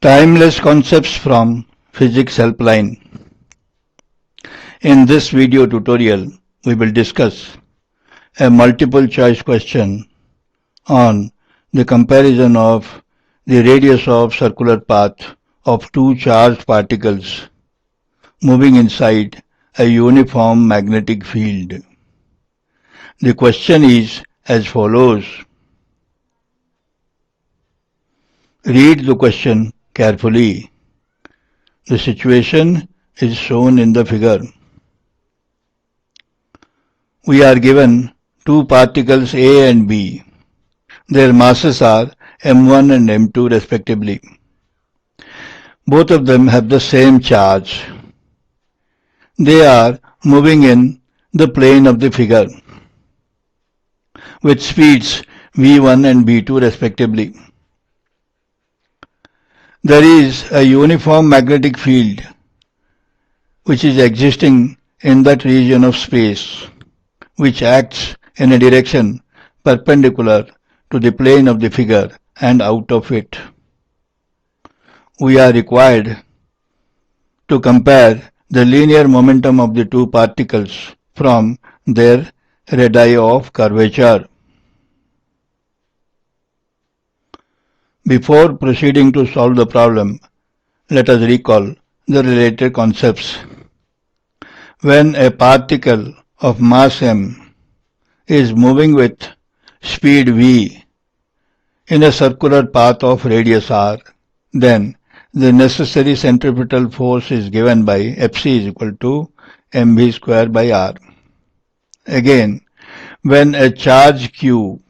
Timeless Concepts from Physics Helpline. In this video tutorial, we will discuss a multiple choice question on the comparison of the radius of circular path of two charged particles moving inside a uniform magnetic field. The question is as follows. Read the question carefully. The situation is shown in the figure. We are given two particles A and B. Their masses are m1 and m2 respectively. Both of them have the same charge. They are moving in the plane of the figure with speeds v1 and v2 respectively. There is a uniform magnetic field which is existing in that region of space, which acts in a direction perpendicular to the plane of the figure and out of it. We are required to compare the linear momentum of the two particles from their radii of curvature. Before proceeding to solve the problem, let us recall the related concepts. When a particle of mass m is moving with speed v in a circular path of radius r, then the necessary centripetal force is given by Fc is equal to mv square by r. Again, when a charge q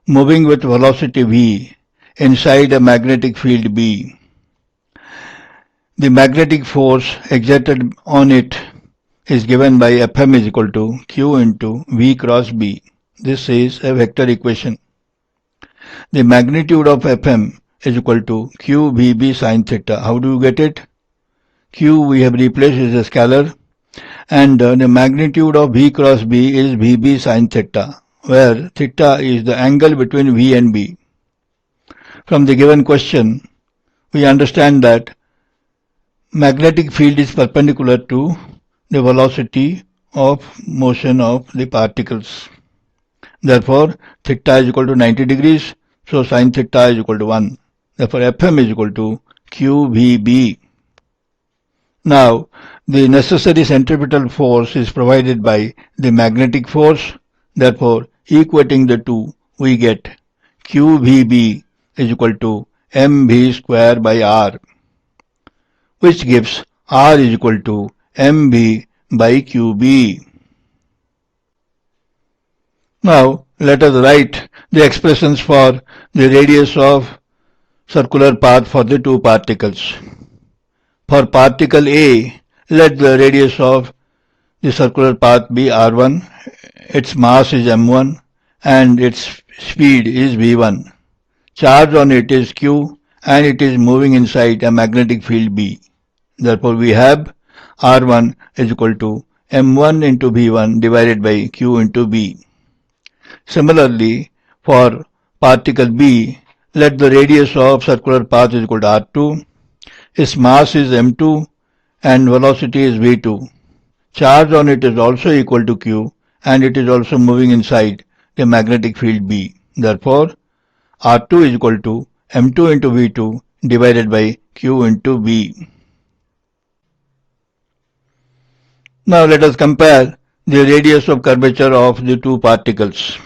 moving with velocity v inside a magnetic field B, the magnetic force exerted on it is given by Fm is equal to q into v cross b. This is a vector equation. The magnitude of Fm is equal to q vb sin theta. How do you get it? Q we have replaced as a scalar, and the magnitude of v cross b is vb sin theta, where theta is the angle between v and b. From the given question, we understand that magnetic field is perpendicular to the velocity of motion of the particles. Therefore, theta is equal to 90 degrees, so sin theta is equal to 1. Therefore, Fm is equal to qvb. Now, the necessary centripetal force is provided by the magnetic force. Therefore, equating the two, we get qvb is equal to mv square by r, which gives r is equal to mv by qb. Now let us write the expressions for the radius of circular path for the two particles. For particle A, let the radius of the circular path be r1, its mass is m1 and its speed is v1. Charge on it is q and it is moving inside a magnetic field B. Therefore, we have r1 is equal to m1 into v1 divided by q into b. Similarly, for particle B, let the radius of circular path is equal to r2, its mass is m2 and velocity is v2. Charge on it is also equal to q and it is also moving inside the magnetic field B. Therefore, R2 is equal to m2 into v2 divided by q into b. Now let us compare the radius of curvature of the two particles.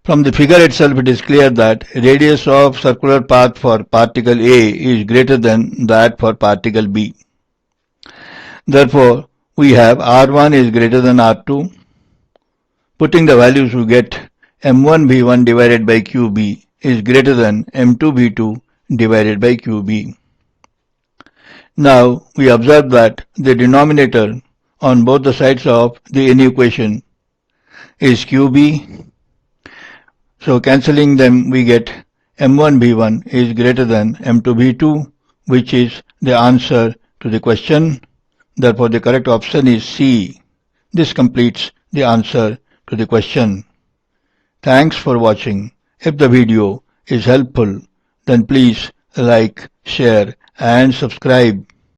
From the figure itself, it is clear that radius of circular path for particle A is greater than that for particle B. Therefore, we have R1 is greater than R2. Putting the values, we get m1 v1 divided by qb is greater than m2 v2 divided by qb. Now we observe that the denominator on both the sides of the inequation is qb. So cancelling them, we get m1 v1 is greater than m2 v2, which is the answer to the question. Therefore, the correct option is C. This completes the answer to the question. Thanks for watching. If the video is helpful, then please like, share and subscribe.